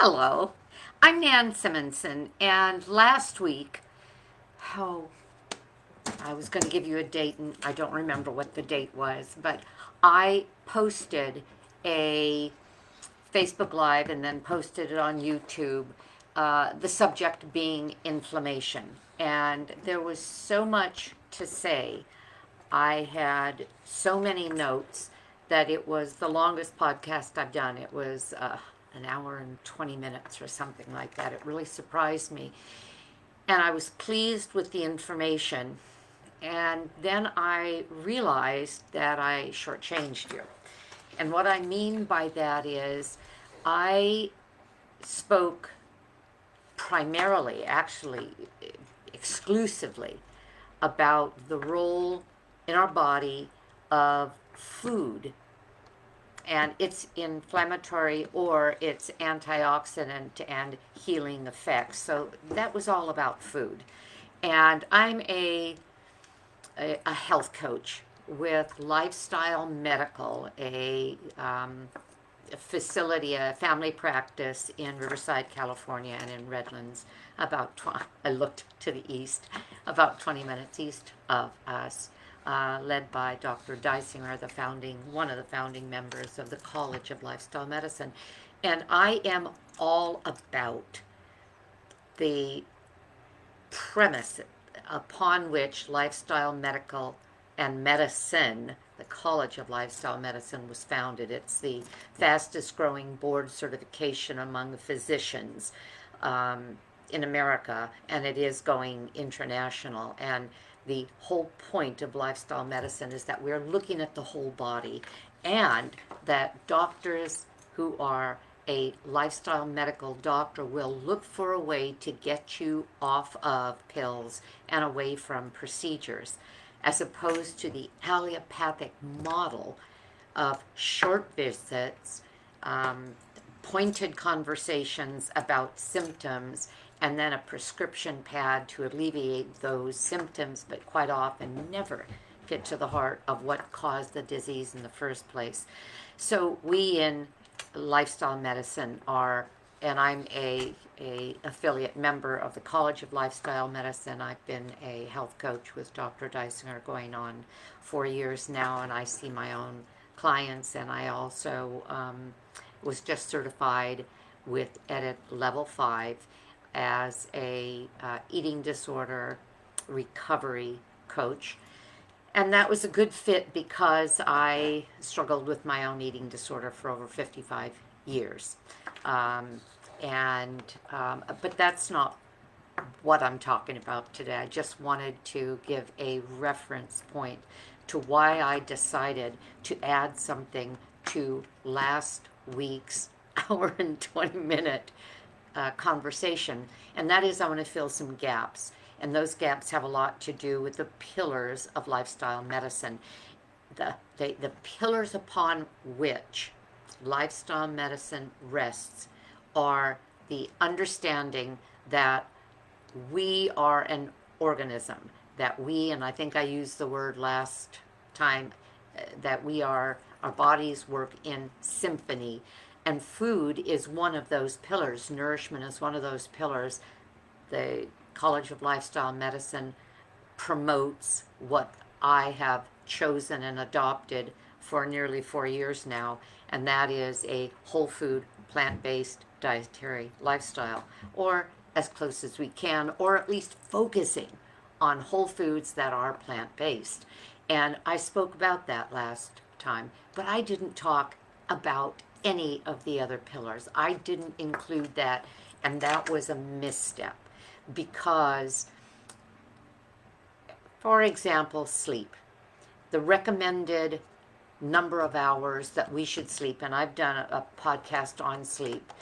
Hello, I'm Nan Simonson, and last week, oh, I was going to give you a date, and I don't remember what the date was, but I posted a Facebook Live and then posted it on YouTube, the subject being inflammation. And there was so much to say. I had so many notes that it was the longest podcast I've done. It was an hour and 20 minutes or something like that. It really surprised me. And I was pleased with the information. And then I realized that I shortchanged you. And what I mean by that is I spoke primarily, actually, exclusively, about the role in our body of food and its inflammatory or its antioxidant and healing effects. So that was all about food. And I'm a health coach with Lifestyle Medical, a facility, a family practice in Riverside, California, and in Redlands, I looked to the east, about 20 minutes east of us, led by Dr. Dysinger, one of the founding members of the College of Lifestyle Medicine. And I am all about the premise upon which Lifestyle Medical and Medicine, the College of Lifestyle Medicine, was founded. It's the fastest growing board certification among physicians in America, and it is going international. And the whole point of lifestyle medicine is that we're looking at the whole body, and that doctors who are a lifestyle medical doctor will look for a way to get you off of pills and away from procedures, as opposed to the allopathic model of short visits, pointed conversations about symptoms, and then a prescription pad to alleviate those symptoms, but quite often never get to the heart of what caused the disease in the first place. So we in lifestyle medicine are, and I'm a affiliate member of the College of Lifestyle Medicine. I've been a health coach with Dr. Dysinger going on 4 years now, and I see my own clients, and I also was just certified with Edit Level 5 as a eating disorder recovery coach. And that was a good fit because I struggled with my own eating disorder for over 55 years. But that's not what I'm talking about today. I just wanted to give a reference point to why I decided to add something to last week's hour and 20-minute conversation, and that is I want to fill some gaps. And those gaps have a lot to do with the pillars of lifestyle medicine. The pillars upon which lifestyle medicine rests are the understanding that we are an organism, and I think I used the word last time, that our bodies work in symphony. And food is one of those pillars. Nourishment is one of those pillars. The College of Lifestyle Medicine promotes what I have chosen and adopted for nearly 4 years now, and that is a whole food, plant-based dietary lifestyle, or as close as we can, or at least focusing on whole foods that are plant-based. And I spoke about that last time, but I didn't talk about any of the other pillars. I didn't include that, and that was a misstep because, for example, sleep. The recommended number of hours that we should sleep, and I've done a podcast on sleep,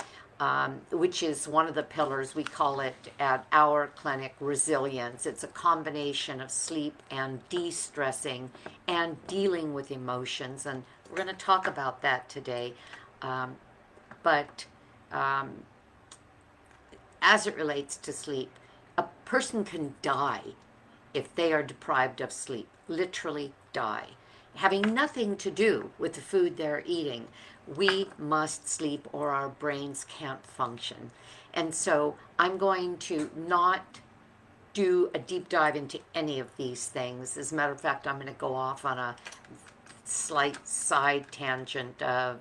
which is one of the pillars. We call it at our clinic resilience. It's a combination of sleep and de-stressing and dealing with emotions, and we're going to talk about that today. But as it relates to sleep, a person can die if they are deprived of sleep, literally die. having nothing to do with the food they're eating. We must sleep or our brains can't function. And so I'm going to not do a deep dive into any of these things. As a matter of fact, I'm going to go off on a slight side tangent of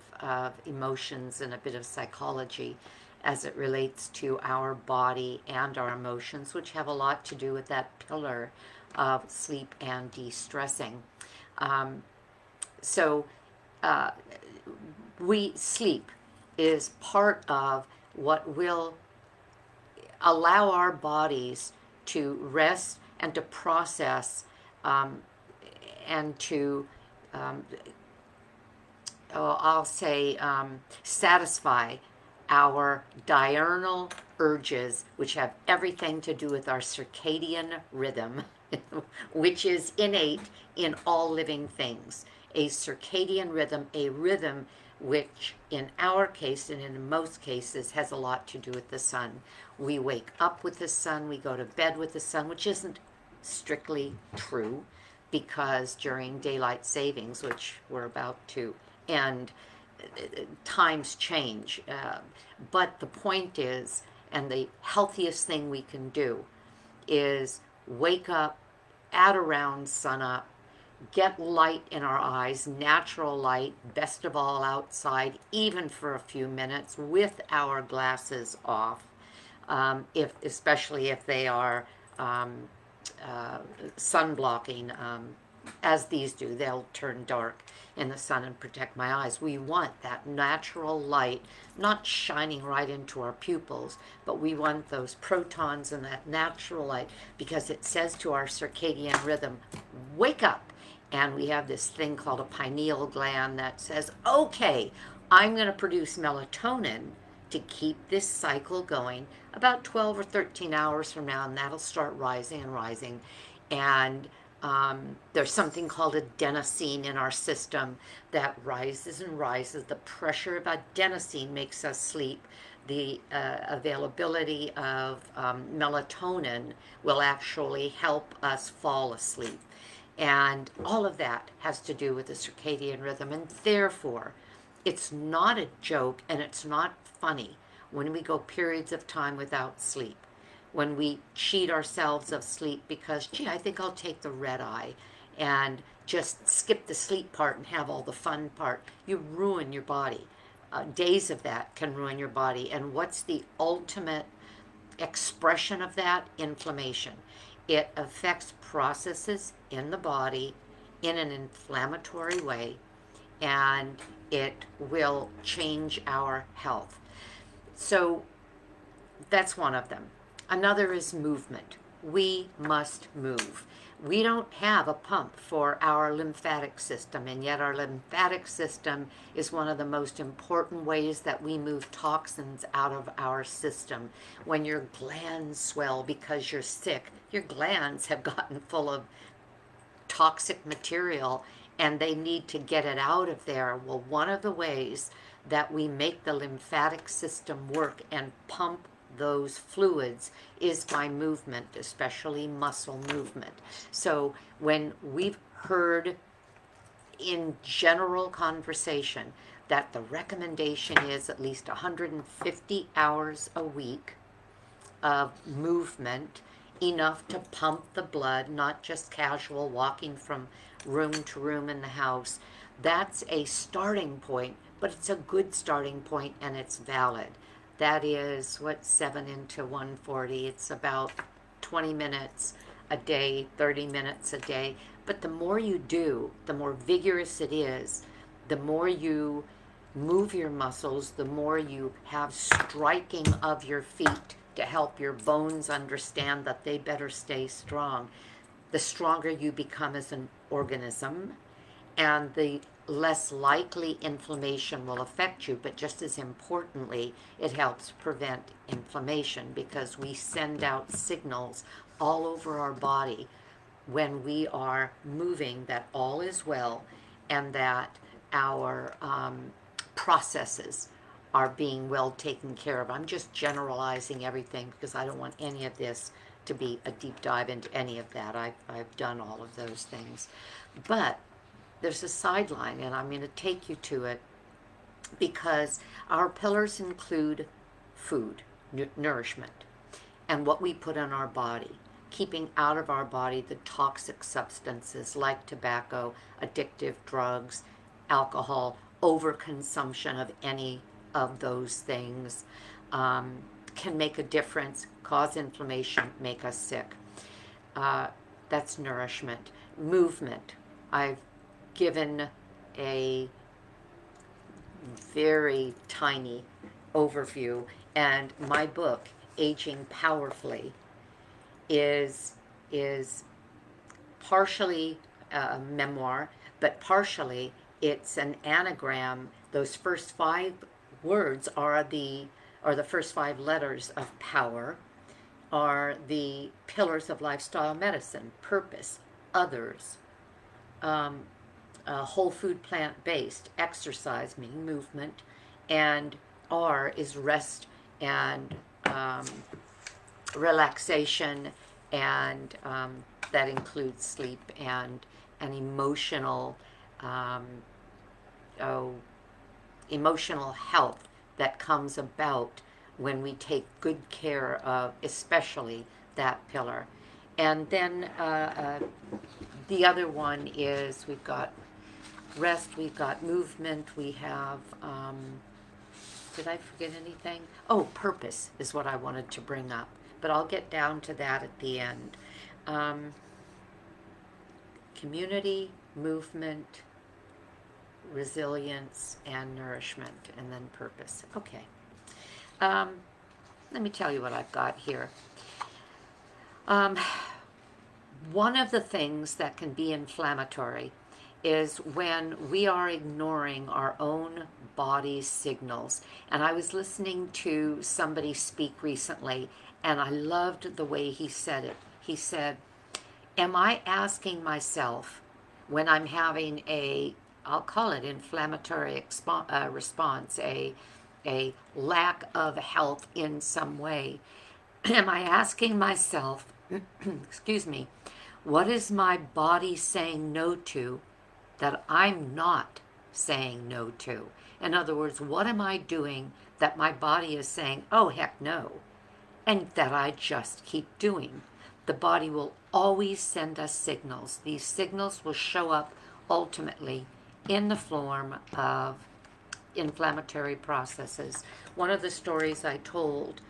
emotions and a bit of psychology as it relates to our body and our emotions, which have a lot to do with that pillar of sleep and de-stressing. Um, so we sleep is part of what will allow our bodies to rest and to process and to um, I'll say satisfy our diurnal urges, which have everything to do with our circadian rhythm, which is innate in all living things. A circadian rhythm, a rhythm which in our case and in most cases has a lot to do with the sun. We wake up with the sun, we go to bed with the sun, which isn't strictly true because during daylight savings, which we're about to end, times change. But the point is, and the healthiest thing we can do is wake up at around sunup, get light in our eyes, natural light, best of all outside, even for a few minutes with our glasses off, especially if they are sun blocking, as these do. They'll turn dark in the sun and protect my eyes. We want that natural light, not shining right into our pupils, but we want those protons and that natural light because it says to our circadian rhythm, wake up. And we have this thing called a pineal gland that says, okay, I'm going to produce melatonin to keep this cycle going about 12 or 13 hours from now, and that'll start rising and rising. And there's something called adenosine in our system that rises and rises. The pressure of adenosine makes us sleep. The availability of melatonin will actually help us fall asleep. And all of that has to do with the circadian rhythm. And therefore, it's not a joke and it's not funny when we go periods of time without sleep. When we cheat ourselves of sleep because, gee, I think I'll take the red eye and just skip the sleep part and have all the fun part. You ruin your body. Days of that can ruin your body. And what's the ultimate expression of that? Inflammation. It affects processes in the body in an inflammatory way, and it will change our health. So that's one of them. Another is movement. We must move. We don't have a pump for our lymphatic system, and yet our lymphatic system is one of the most important ways that we move toxins out of our system. When your glands swell because you're sick, your glands have gotten full of toxic material and they need to get it out of there. Well, one of the ways that we make the lymphatic system work and pump those fluids is by movement, especially muscle movement. So when we've heard in general conversation that the recommendation is at least 150 hours a week of movement, enough to pump the blood, not just casual walking from room to room in the house, that's a starting point, but it's a good starting point and it's valid. That is, 7 into 140? It's about 20 minutes a day, 30 minutes a day. But the more you do, the more vigorous it is, the more you move your muscles, the more you have striking of your feet to help your bones understand that they better stay strong. The stronger you become as an organism, and the less likely inflammation will affect you. But just as importantly, it helps prevent inflammation because we send out signals all over our body when we are moving that all is well and that our processes are being well taken care of. I'm just generalizing everything because I don't want any of this to be a deep dive into any of that. I've done all of those things. But there's a sideline, and I'm going to take you to it because our pillars include food, nourishment, and what we put in our body, keeping out of our body the toxic substances like tobacco, addictive drugs, alcohol, overconsumption of any of those things can make a difference, cause inflammation, make us sick. Uh, that's nourishment. Movement. I've given a very tiny overview, and my book, Aging Powerfully, is partially a memoir, but partially it's an anagram. Those first 5 words are the first 5 letters of power, are the pillars of lifestyle medicine: purpose, others, um, whole food, plant based, exercise, meaning movement, and R is rest and relaxation, and that includes sleep and an emotional, um, oh, emotional health that comes about when we take good care of, especially that pillar. And then the other one is we've got rest, we've got movement, we have, did I forget anything? Oh, purpose is what I wanted to bring up, but I'll get down to that at the end. Community, movement, resilience, and nourishment, and then purpose. Okay. Let me tell you what I've got here. One of the things that can be inflammatory is when we are ignoring our own body's signals. And I was listening to somebody speak recently, and I loved the way he said it. He said, am I asking myself when I'm having I'll call it inflammatory response, a lack of health in some way, am I asking myself, excuse me, what is my body saying no to that I'm not saying no to? In other words, what am I doing that my body is saying, oh, heck no, and that I just keep doing? The body will always send us signals. These signals will show up ultimately in the form of inflammatory processes. One of the stories I told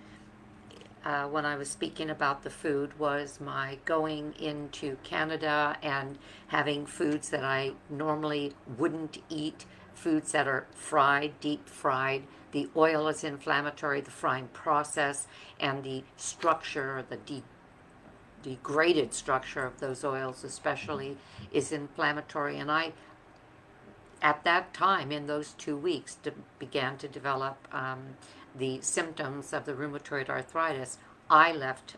when I was speaking about the food was my going into Canada and having foods that I normally wouldn't eat, foods that are fried, deep fried. The oil is inflammatory, the frying process, and the structure, the degraded structure of those oils especially, is inflammatory. And I, at that time, in those 2 weeks, began to develop the symptoms of the rheumatoid arthritis. I left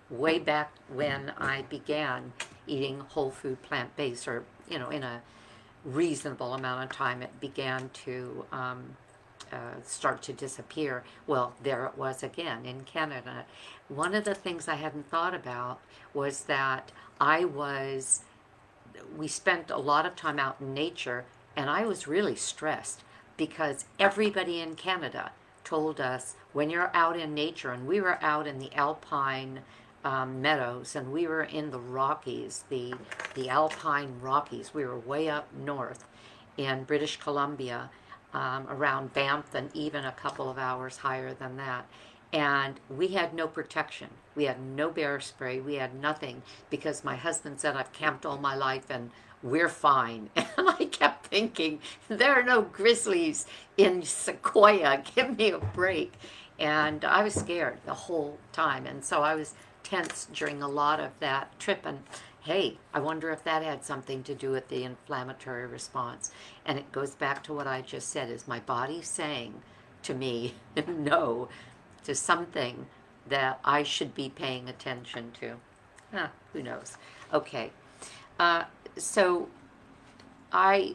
way back when I began eating whole food, plant-based, or, in a reasonable amount of time, it began to start to disappear. Well, there it was again in Canada. One of the things I hadn't thought about was that we spent a lot of time out in nature, and I was really stressed because everybody in Canada told us, when you're out in nature, and we were out in the alpine meadows, and we were in the Rockies, the alpine Rockies. We were way up north in British Columbia, around Banff, and even a couple of hours higher than that. And we had no protection. We had no bear spray. We had nothing, because my husband said, I've camped all my life and we're fine. And I kept thinking, there are no grizzlies in Sequoia. Give me a break. And I was scared the whole time. And so I was tense during a lot of that trip. And hey, I wonder if that had something to do with the inflammatory response. And it goes back to what I just said, is my body saying to me no to something that I should be paying attention to. Who knows? Okay. So I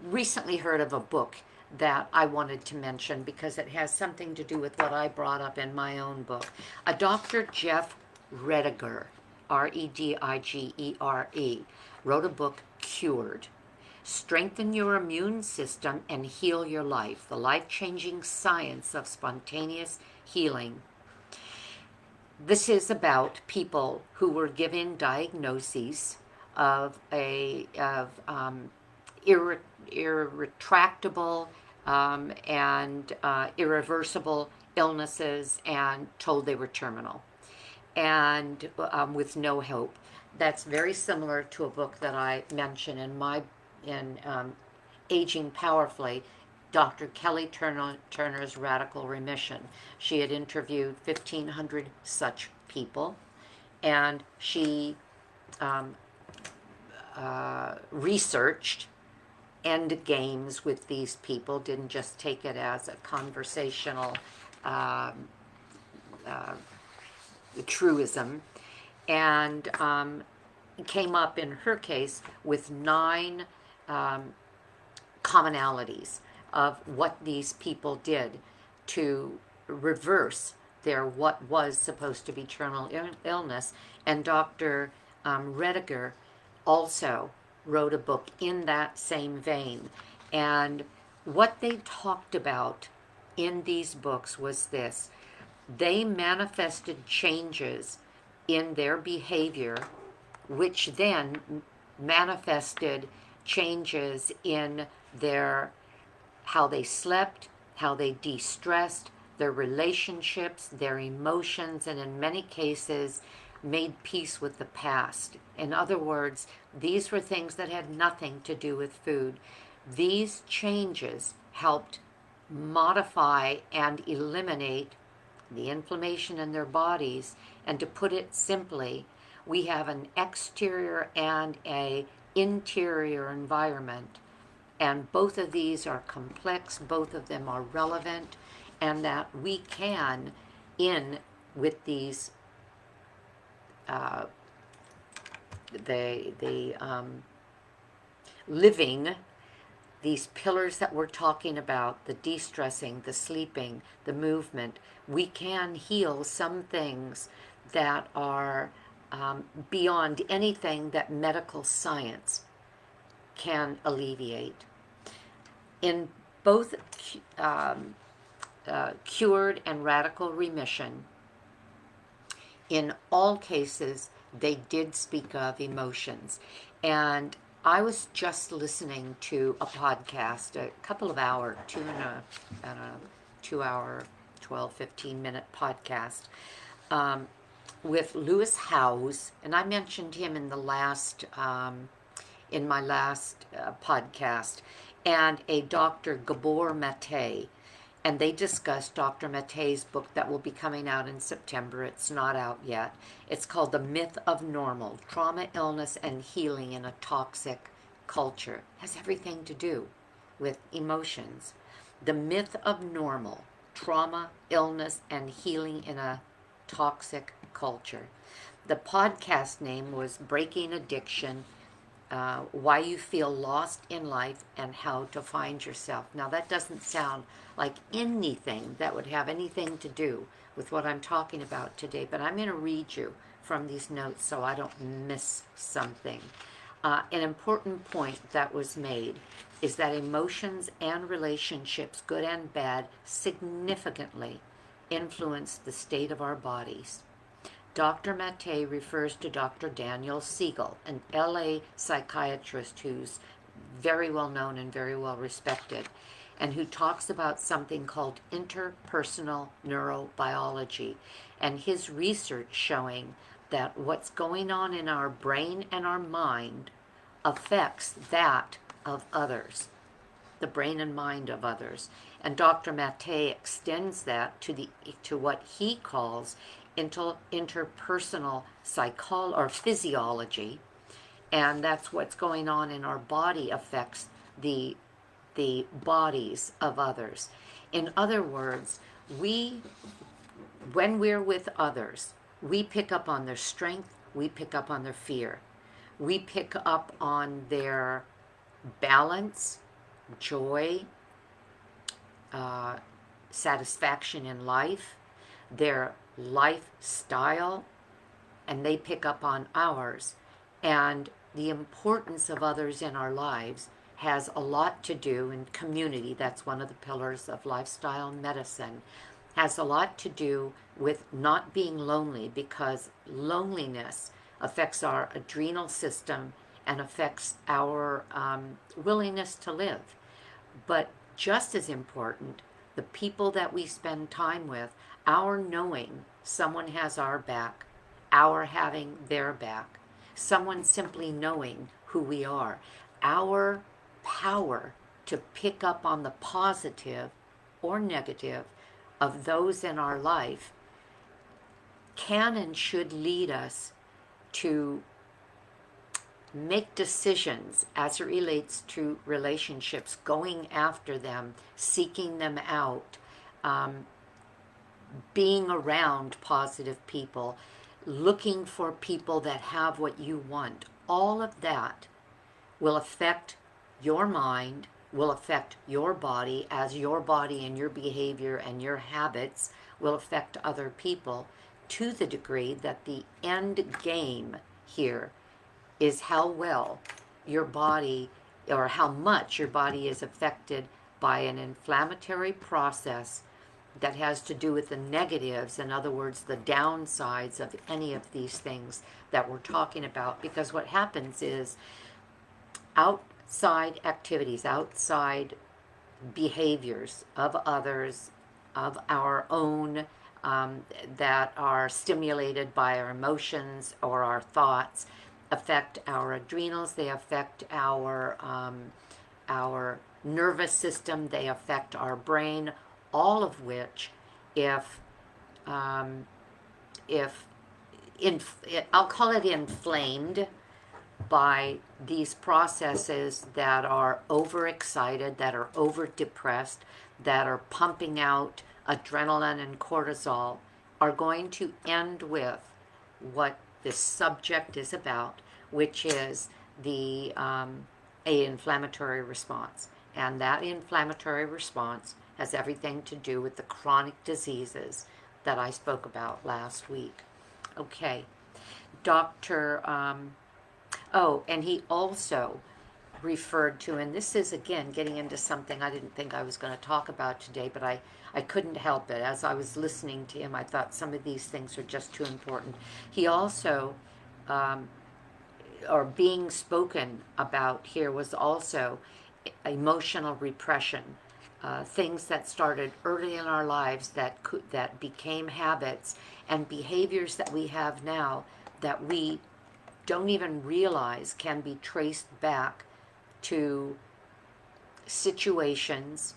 recently heard of a book that I wanted to mention because it has something to do with what I brought up in my own book. A Dr. Jeff Rediger, Redigere, wrote a book, cured. Strengthen your immune system and heal your life. The life-changing science of spontaneous healing. This is about people who were given diagnoses of irretractable and irreversible illnesses and told they were terminal and with no hope. That's very similar to a book that I mentioned in Aging Powerfully, Dr. Kelly Turner's Radical Remission. She had interviewed 1,500 such people, and she researched end games with these people, didn't just take it as a conversational truism, and came up in her case with 9 commonalities of what these people did to reverse their what was supposed to be terminal illness. And Dr. Rediger also wrote a book in that same vein. And what they talked about in these books was this: they manifested changes in their behavior, which then manifested changes in their how they slept, how they de-stressed, their relationships, their emotions, and in many cases made peace with the past. In other words, these were things that had nothing to do with food. These changes helped modify and eliminate the inflammation in their bodies. And to put it simply, we have an exterior and an interior environment, and both of these are complex, both of them are relevant, and that we can, in with these living, these pillars that we're talking about, the de-stressing, the sleeping, the movement, we can heal some things that are beyond anything that medical science can alleviate. In both cured and radical remission, in all cases, they did speak of emotions. And I was just listening to a podcast, a couple of hour, 2 hour, 12, 15-minute podcast with Lewis Howes, and I mentioned him in the last, in my last podcast, and a Dr. Gabor Mate, and they discussed Dr. Mate's book that will be coming out in September. It's not out yet. It's called The Myth of Normal: Trauma, Illness, and Healing in a Toxic Culture. It has everything to do with emotions. The Myth of Normal: Trauma, Illness, and Healing in a Toxic Culture. The podcast name was Breaking Addiction, Why You Feel Lost in Life and How to Find Yourself. Now that doesn't sound like anything that would have anything to do with what I'm talking about today, but I'm going to read you from these notes so I don't miss something. An important point that was made is that emotions and relationships, good and bad, significantly influence the state of our bodies. Dr. Mate refers to Dr. Daniel Siegel, an LA psychiatrist who's very well known and very well respected, and who talks about something called interpersonal neurobiology, and his research showing that what's going on in our brain and our mind affects that of others, the brain and mind of others. And Dr. Mate extends that to what he calls interpersonal psychology or physiology, and that's what's going on in our body affects the bodies of others. In other words, when we're with others, we pick up on their strength, we pick up on their fear, we pick up on their balance, joy, satisfaction in life, their lifestyle, and they pick up on ours. And the importance of others in our lives has a lot to do, in community, that's one of the pillars of lifestyle medicine, has a lot to do with not being lonely, because loneliness affects our adrenal system and affects our willingness to live. But just as important, the people that we spend time with, our knowing someone has our back, our having their back, someone simply knowing who we are, our power to pick up on the positive or negative of those in our life can and should lead us to make decisions as it relates to relationships, going after them, seeking them out, um, being around positive people, looking for people that have what you want. All of that will affect your mind, will affect your body, as your body and your behavior and your habits will affect other people, to the degree that the end game here is how well your body, or how much your body is affected by an inflammatory process that has to do with the negatives, in other words, the downsides of any of these things that we're talking about. Because what happens is outside activities, outside behaviors of others, of our own, that are stimulated by our emotions or our thoughts, affect our adrenals. They affect our nervous system. They affect our brain. All of which, if um, if I'll call it inflamed by these processes that are overexcited, that are over depressed, that are pumping out adrenaline and cortisol, are going to end with what this subject is about, which is the a inflammatory response. And that inflammatory response has everything to do with the chronic diseases that I spoke about last week. Okay, Dr. Oh, and he also referred to, and this is again getting into something I didn't think I was going to talk about today, but I couldn't help it. As I was listening to him, I thought some of these things are just too important. He also, or being spoken about here, was also emotional repression. Things that started early in our lives that became habits and behaviors that we have now that we don't even realize can be traced back to situations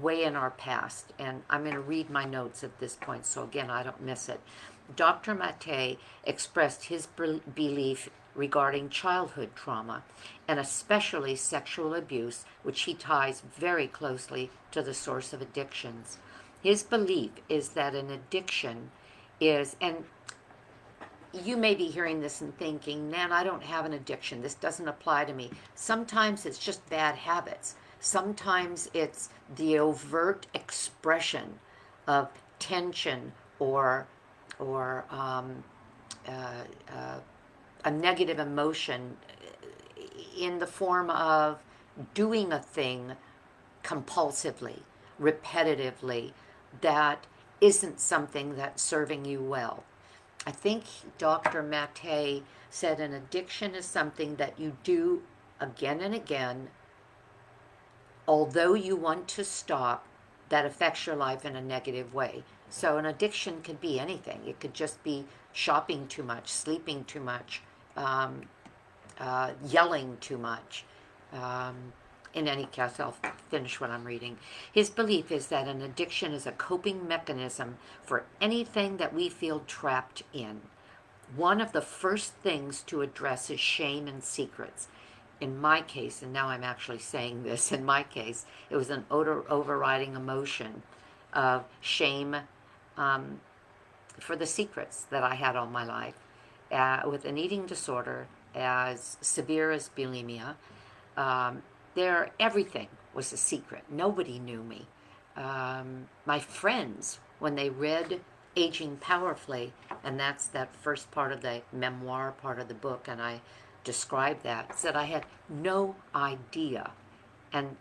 way in our past. And I'm going to read my notes at this point, so again, I don't miss it. Dr. Mate expressed his belief regarding childhood trauma, and especially sexual abuse, which he ties very closely to the source of addictions. His belief is that an addiction is, and you may be hearing this and thinking, man, I don't have an addiction. This doesn't apply to me. Sometimes it's just bad habits. Sometimes it's the overt expression of tension or a negative emotion in the form of doing a thing compulsively, repetitively, that isn't something that's serving you well. I think Dr. Mate said an addiction is something that you do again and again, although you want to stop, that affects your life in a negative way. So an addiction could be anything. It could just be shopping too much, sleeping too much, yelling too much. In any case, I'll finish what I'm reading. His belief is that an addiction is a coping mechanism for anything that we feel trapped in. One of the first things to address is shame and secrets. In my case, and now I'm actually saying this, in my case, it was an overriding emotion of shame for the secrets that I had all my life. With an eating disorder as severe as bulimia, everything was a secret. Nobody knew me. My friends, when they read Aging Powerfully, and that's that first part of the memoir part of the book, and I described that, said I had no idea. And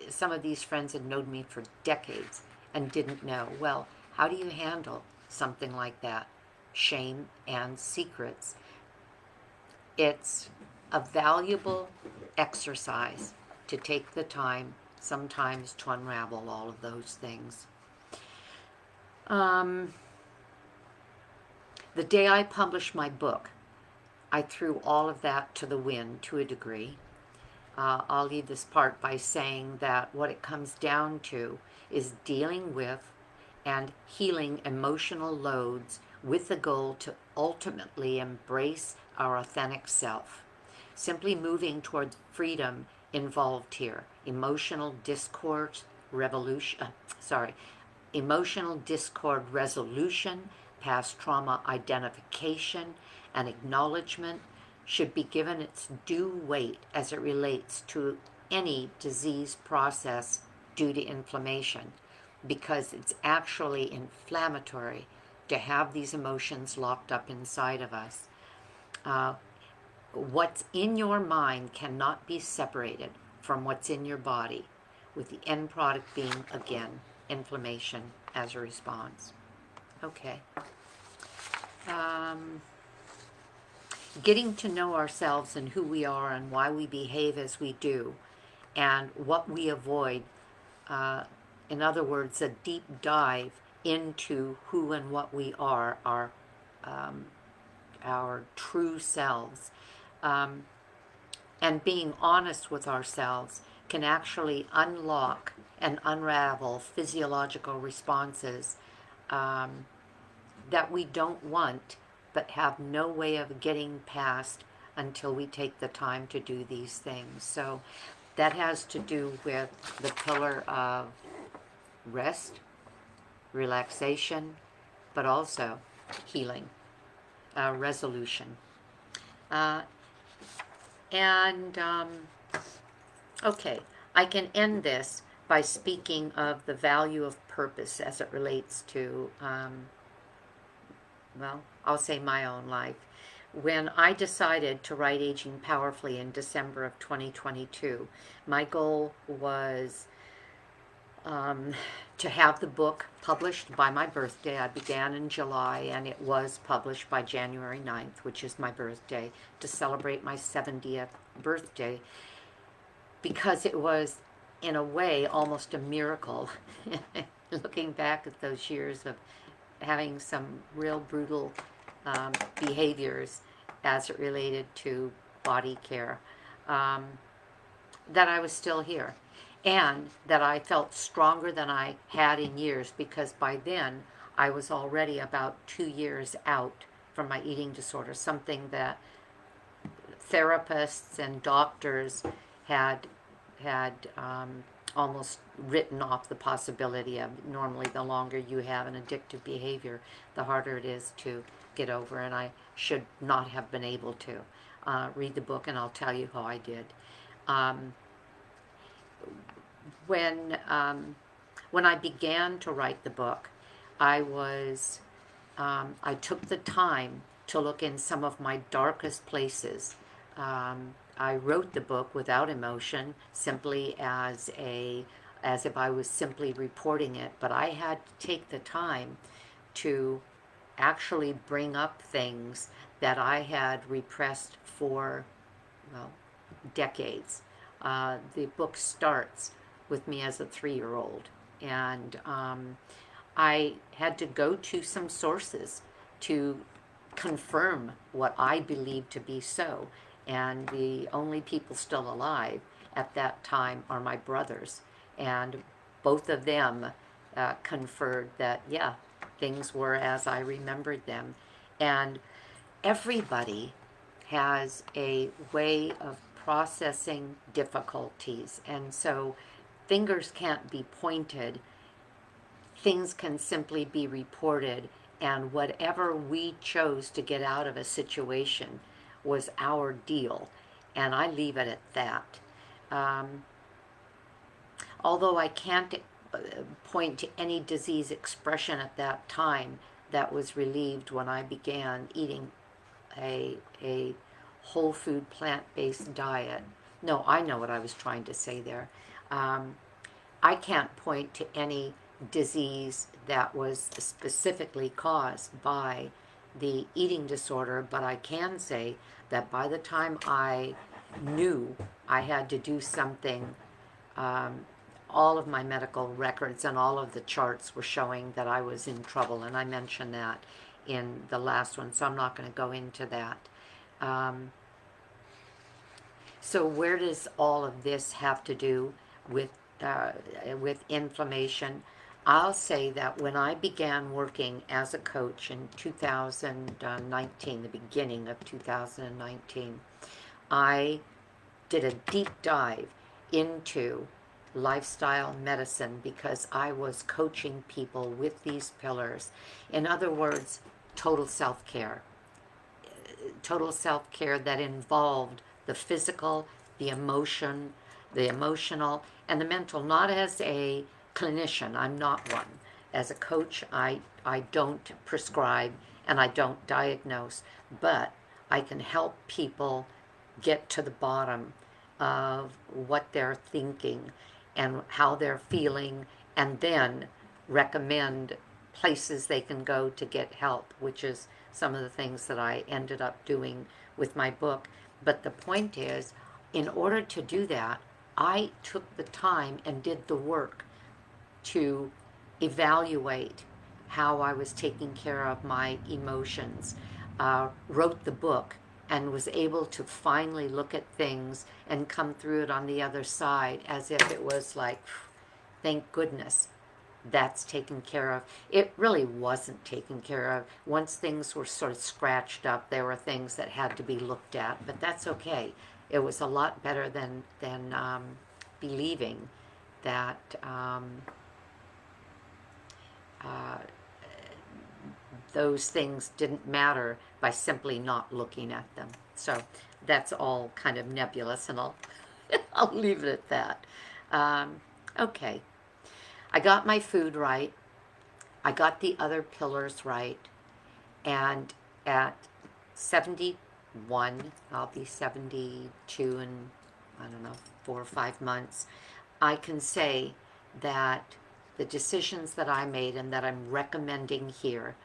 some of these friends had known me for decades and didn't know. Well, how do you handle something like that? Shame and secrets. It's a valuable exercise to take the time sometimes to unravel all of those things. The day I published my book, I threw all of that to the wind to a degree. I'll leave this part by saying that what it comes down to is dealing with and healing emotional loads with the goal to ultimately embrace our authentic self. Simply moving toward freedom involved here. Emotional discord resolution, past trauma identification, and acknowledgement should be given its due weight as it relates to any disease process due to inflammation, because it's actually inflammatory to have these emotions locked up inside of us. What's in your mind cannot be separated from what's in your body, with the end product being, again, inflammation as a response. Okay. Getting to know ourselves and who we are and why we behave as we do and what we avoid. In other words, a deep dive into who and what we are, our true selves. And being honest with ourselves can actually unlock and unravel physiological responses that we don't want but have no way of getting past until we take the time to do these things. So that has to do with the pillar of rest, relaxation, but also healing, resolution. Okay, I can end this by speaking of the value of purpose as it relates to, I'll say my own life. When I decided to write Aging Powerfully in December of 2022, my goal was to have the book published by my birthday. I began in July, and it was published by January 9th, which is my birthday, to celebrate my 70th birthday, because it was, in a way, almost a miracle, looking back at those years of having some real brutal behaviors as it related to body care, that I was still here. And that I felt stronger than I had in years, because by then I was already about 2 years out from my eating disorder, something that therapists and doctors had almost written off the possibility of. Normally, the longer you have an addictive behavior, the harder it is to get over, and I should not have been able to. Read the book and I'll tell you how I did. When I began to write the book, I took the time to look in some of my darkest places. I wrote the book without emotion, simply as if I was simply reporting it, but I had to take the time to actually bring up things that I had repressed for, decades. The book starts with me as a 3-year-old, and I had to go to some sources to confirm what I believed to be so. And the only people still alive at that time are my brothers, and both of them conferred that, yeah, things were as I remembered them. And everybody has a way of processing difficulties, and so fingers can't be pointed. Things can simply be reported, and whatever we chose to get out of a situation was our deal, and I leave it at that. Although I can't point to any disease expression at that time that was relieved when I began eating a whole food, plant-based diet. No, I know what I was trying to say there. Um, I can't point to any disease that was specifically caused by the eating disorder, but I can say that by the time I knew I had to do something, um, all of my medical records and all of the charts were showing that I was in trouble, and I mentioned that in the last one, so I'm not going to go into that. Um, so where does all of this have to do with uh, with inflammation? I'll say that when I began working as a coach in 2019, the beginning of 2019, I did a deep dive into lifestyle medicine because I was coaching people with these pillars. In other words, total self-care. Total self-care that involved the physical, the emotional, and the mental. Not as a clinician, I'm not one. As a coach, I don't prescribe and I don't diagnose, but I can help people get to the bottom of what they're thinking and how they're feeling, and then recommend places they can go to get help, which is some of the things that I ended up doing with my book. But the point is, in order to do that, I took the time and did the work to evaluate how I was taking care of my emotions, wrote the book, and was able to finally look at things and come through it on the other side as if it was like, thank goodness that's taken care of. It really wasn't taken care of. Once things were sort of scratched up, there were things that had to be looked at, but that's okay. It was a lot better than believing that uh, those things didn't matter by simply not looking at them. So that's all kind of nebulous, and I'll leave it at that. Okay, I got my food right. I got the other pillars right, and at 71, I'll be 72 in, I don't know, 4 or 5 months. I can say that the decisions that I made and that I'm recommending here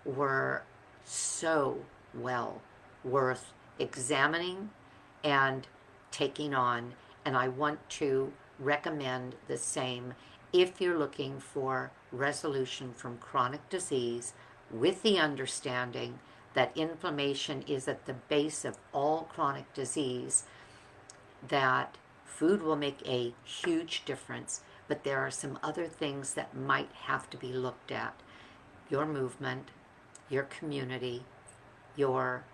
were so well worth examining and taking on, and I want to recommend the same if you're looking for resolution from chronic disease with the understanding that inflammation is at the base of all chronic disease, that food will make a huge difference, but there are some other things that might have to be looked at. Your movement, your community, your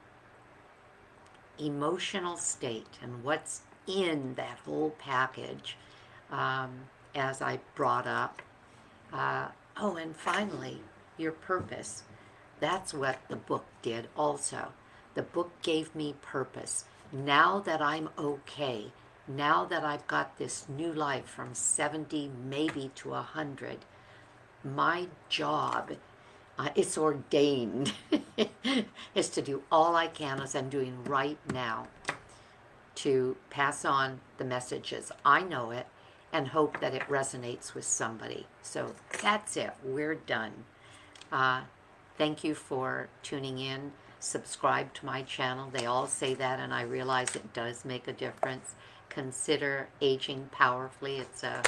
emotional state, and what's in that whole package, um, as I brought up. Oh, and finally, your purpose. That's what the book did also. The book gave me purpose. Now that I'm okay, now that I've got this new life from 70 maybe to 100, my job, it's ordained, is to do all I can, as I'm doing right now, to pass on the messages. I know it, and hope that it resonates with somebody. So that's it. We're done. Thank you for tuning in. Subscribe to my channel. They all say that, and I realize it does make a difference. Consider Aging Powerfully. It's a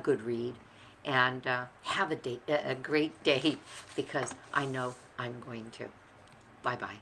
good read. And have a great day, because I know I'm going to. Bye-bye.